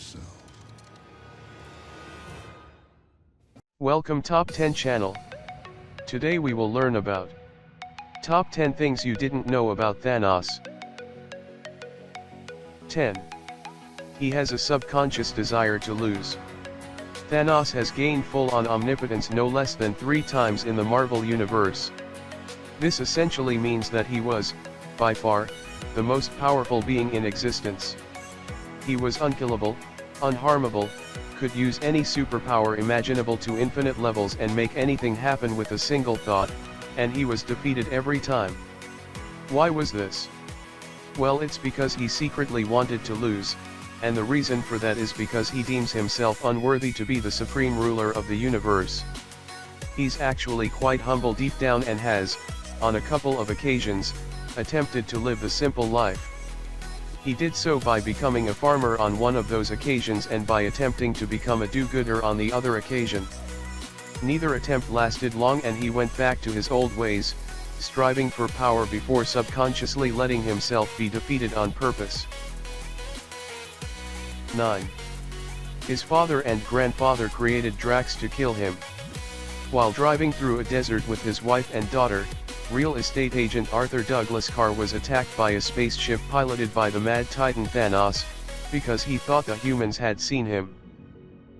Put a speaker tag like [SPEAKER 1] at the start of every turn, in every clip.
[SPEAKER 1] yourself.
[SPEAKER 2] Welcome Top 10 channel. Today we will learn about Top 10 things you didn't know about Thanos. 10. He has a subconscious desire to lose. Thanos has gained full-on omnipotence no less than 3 times in the Marvel Universe. This essentially means that he was, by far, the most powerful being in existence. He was unkillable, unharmable, could use any superpower imaginable to infinite levels and make anything happen with a single thought, and he was defeated every time. Why was this? Well, it's because he secretly wanted to lose, and the reason for that is because he deems himself unworthy to be the supreme ruler of the universe. He's actually quite humble deep down and has, on a couple of occasions, attempted to live the simple life. He did so by becoming a farmer on one of those occasions and by attempting to become a do-gooder on the other occasion. Neither attempt lasted long and he went back to his old ways, striving for power before subconsciously letting himself be defeated on purpose. 9. His father and grandfather created Drax to kill him. While driving through a desert with his wife and daughter, real estate agent Arthur Douglas' car was attacked by a spaceship piloted by the Mad Titan Thanos, because he thought the humans had seen him.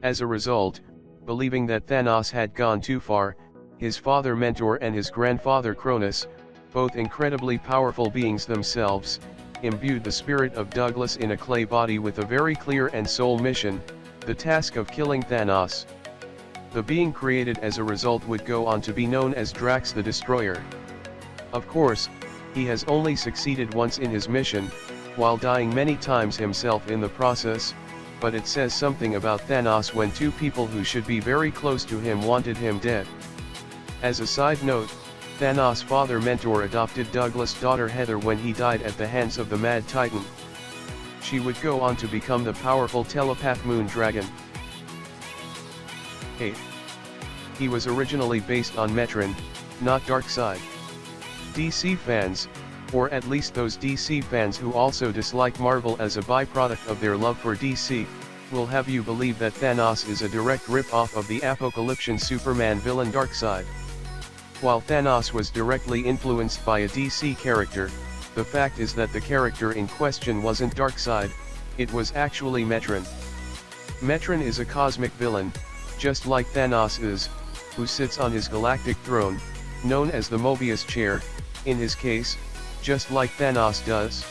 [SPEAKER 2] As a result, believing that Thanos had gone too far, his father Mentor and his grandfather Cronus, both incredibly powerful beings themselves, imbued the spirit of Douglas in a clay body with a very clear and sole mission, the task of killing Thanos. The being created as a result would go on to be known as Drax the Destroyer. Of course, he has only succeeded once in his mission, while dying many times himself in the process, but it says something about Thanos when 2 people who should be very close to him wanted him dead. As a side note, Thanos' father Mentor adopted Douglas' daughter Heather when he died at the hands of the Mad Titan. She would go on to become the powerful telepath Moon Dragon. 8. He was originally based on Metron, not Darkseid. DC fans, or at least those DC fans who also dislike Marvel as a byproduct of their love for DC, will have you believe that Thanos is a direct rip-off of the apocalyptic Superman villain Darkseid. While Thanos was directly influenced by a DC character, the fact is that the character in question wasn't Darkseid, it was actually Metron. Metron is a cosmic villain, just like Thanos is, who sits on his galactic throne, known as the Mobius chair, in his case, just like Thanos does.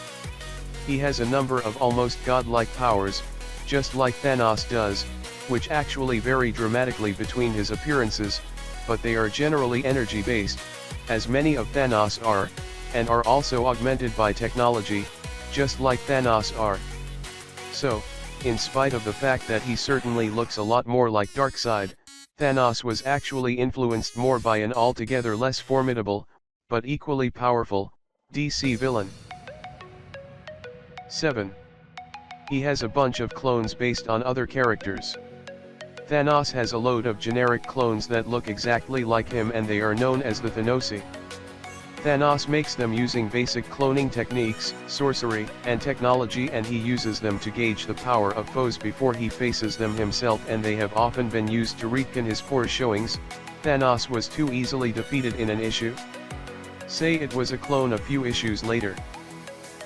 [SPEAKER 2] He has a number of almost godlike powers, just like Thanos does, which actually vary dramatically between his appearances, but they are generally energy-based, as many of Thanos are, and are also augmented by technology, just like Thanos are. So, in spite of the fact that he certainly looks a lot more like Darkseid, Thanos was actually influenced more by an altogether less formidable, but equally powerful, DC villain. 7. He has a bunch of clones based on other characters. Thanos has a load of generic clones that look exactly like him and they are known as the Thanosi. Thanos makes them using basic cloning techniques, sorcery, and technology, and he uses them to gauge the power of foes before he faces them himself, and they have often been used to weaken his poor showings. Thanos was too easily defeated in an issue. Say it was a clone a few issues later.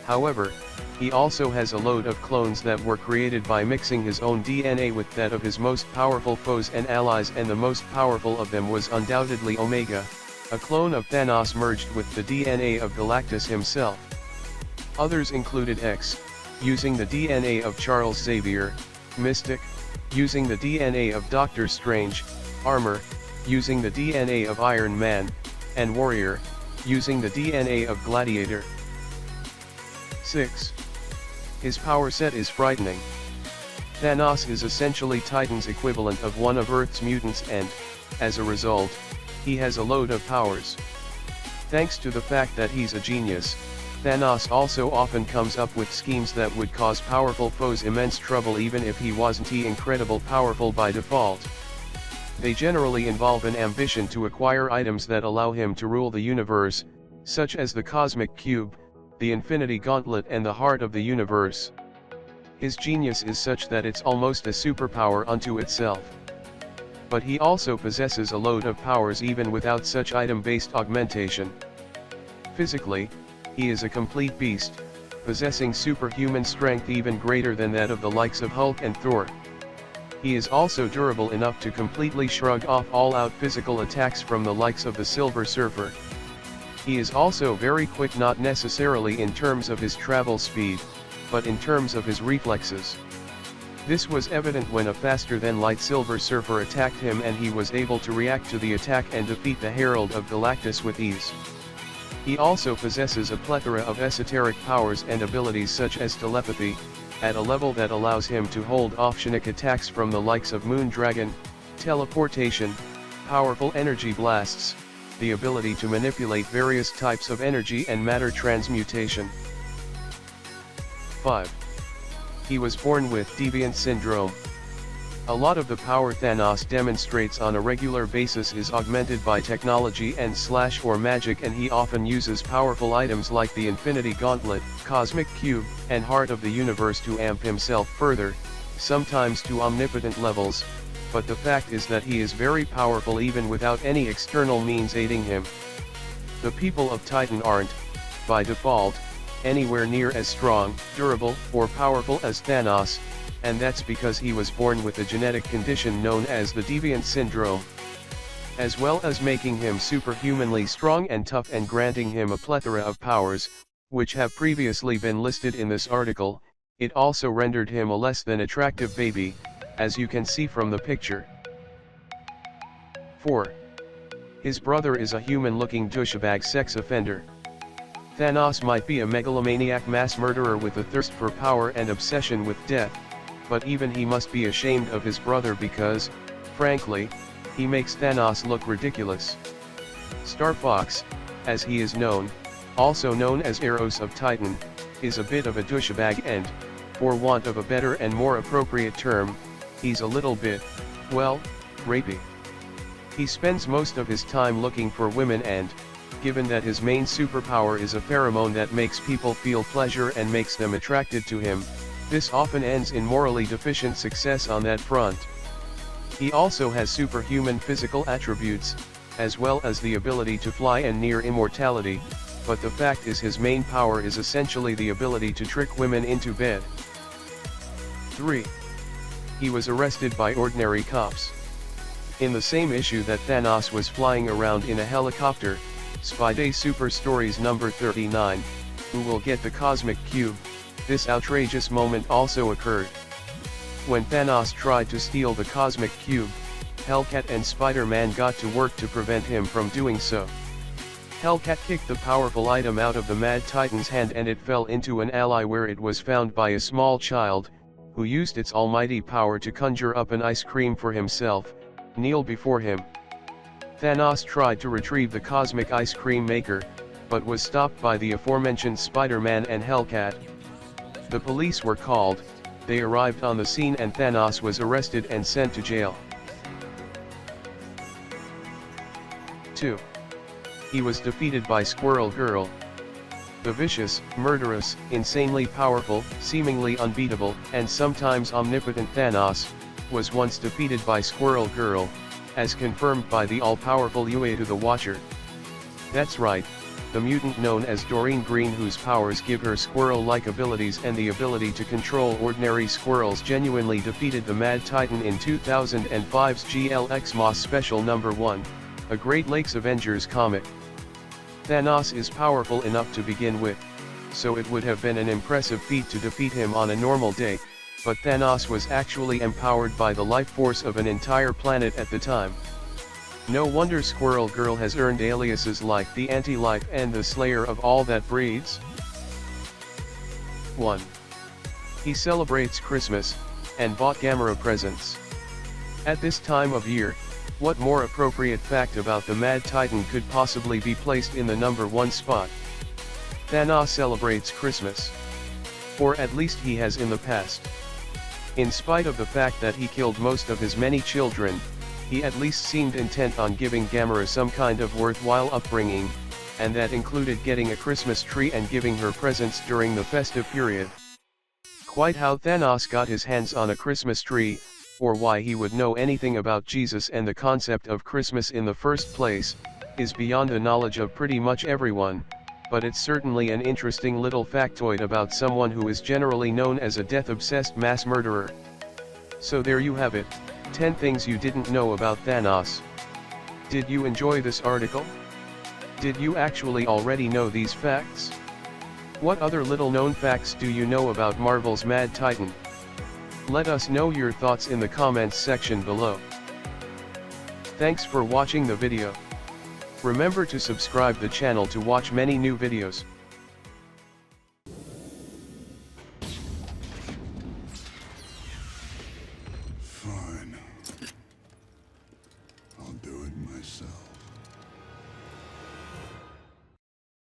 [SPEAKER 2] However, he also has a load of clones that were created by mixing his own DNA with that of his most powerful foes and allies, and the most powerful of them was undoubtedly Omega, a clone of Thanos merged with the DNA of Galactus himself. Others included X, using the DNA of Charles Xavier, Mystic, using the DNA of Doctor Strange, Armor, using the DNA of Iron Man, and Warrior, using the DNA of Gladiator. 6. His power set is frightening. Thanos is essentially Titan's equivalent of one of Earth's mutants and, as a result, he has a load of powers. Thanks to the fact that he's a genius, Thanos also often comes up with schemes that would cause powerful foes immense trouble even if he wasn't incredibly powerful by default. They generally involve an ambition to acquire items that allow him to rule the universe, such as the Cosmic Cube, the Infinity Gauntlet and the Heart of the Universe. His genius is such that it's almost a superpower unto itself. But he also possesses a load of powers even without such item-based augmentation. Physically, he is a complete beast, possessing superhuman strength even greater than that of the likes of Hulk and Thor. He is also durable enough to completely shrug off all-out physical attacks from the likes of the Silver Surfer. He is also very quick, not necessarily in terms of his travel speed, but in terms of his reflexes. This was evident when a faster-than-light Silver Surfer attacked him and he was able to react to the attack and defeat the Herald of Galactus with ease. He also possesses a plethora of esoteric powers and abilities such as telepathy, at a level that allows him to hold off Shinnok attacks from the likes of Moondragon, teleportation, powerful energy blasts, the ability to manipulate various types of energy and matter transmutation. 5. He was born with deviant syndrome. A lot of the power Thanos demonstrates on a regular basis is augmented by technology and or magic, and he often uses powerful items like the Infinity Gauntlet, Cosmic Cube, and Heart of the Universe to amp himself further, sometimes to omnipotent levels, but the fact is that he is very powerful even without any external means aiding him. The people of Titan aren't, by default, anywhere near as strong, durable, or powerful as Thanos, and that's because he was born with a genetic condition known as the deviant syndrome. As well as making him superhumanly strong and tough and granting him a plethora of powers, which have previously been listed in this article, it also rendered him a less than attractive baby, as you can see from the picture. 4. His brother is a human-looking douchebag sex offender. Thanos might be a megalomaniac mass murderer with a thirst for power and obsession with death, but even he must be ashamed of his brother because, frankly, he makes Thanos look ridiculous. Star Fox, as he is known, also known as Eros of Titan, is a bit of a douchebag and, for want of a better and more appropriate term, he's a little bit, well, rapey. He spends most of his time looking for women and, given that his main superpower is a pheromone that makes people feel pleasure and makes them attracted to him, this often ends in morally deficient success on that front. He also has superhuman physical attributes, as well as the ability to fly and near immortality, but the fact is his main power is essentially the ability to trick women into bed. 3. He was arrested by ordinary cops. In the same issue that Thanos was flying around in a helicopter, Spy Super Stories number 39, Who Will Get the Cosmic Cube, this outrageous moment also occurred. When Thanos tried to steal the Cosmic Cube, Hellcat and Spider-Man got to work to prevent him from doing so. Hellcat kicked the powerful item out of the Mad Titan's hand and it fell into an ally where it was found by a small child, who used its almighty power to conjure up an ice cream for himself, kneel before him. Thanos tried to retrieve the cosmic ice cream maker, but was stopped by the aforementioned Spider-Man and Hellcat. The police were called, they arrived on the scene and Thanos was arrested and sent to jail. 2. He was defeated by Squirrel Girl. The vicious, murderous, insanely powerful, seemingly unbeatable, and sometimes omnipotent Thanos, was once defeated by Squirrel Girl, as confirmed by the all-powerful Uatu the Watcher. That's right, the mutant known as Doreen Green, whose powers give her squirrel-like abilities and the ability to control ordinary squirrels, genuinely defeated the Mad Titan in 2005's GLX Moss Special Number 1, a Great Lakes Avengers comic. Thanos is powerful enough to begin with, so it would have been an impressive feat to defeat him on a normal day, but Thanos was actually empowered by the life force of an entire planet at the time. No wonder Squirrel Girl has earned aliases like the Anti-Life and the Slayer of all that breeds. 1. He celebrates Christmas, and bought Gamera presents. At this time of year, what more appropriate fact about the Mad Titan could possibly be placed in the number 1 spot? Thanos celebrates Christmas. Or at least he has in the past. In spite of the fact that he killed most of his many children, he at least seemed intent on giving Gamera some kind of worthwhile upbringing, and that included getting a Christmas tree and giving her presents during the festive period. Quite how Thanos got his hands on a Christmas tree, or why he would know anything about Jesus and the concept of Christmas in the first place, is beyond the knowledge of pretty much everyone, but it's certainly an interesting little factoid about someone who is generally known as a death-obsessed mass murderer. So there you have it, 10 things you didn't know about Thanos. Did you enjoy this article? Did you actually already know these facts? What other little-known facts do you know about Marvel's Mad Titan? Let us know your thoughts in the comments section below. Thanks for watching the video. Remember to subscribe the channel to watch many new videos.
[SPEAKER 1] Fine. I'll do it myself.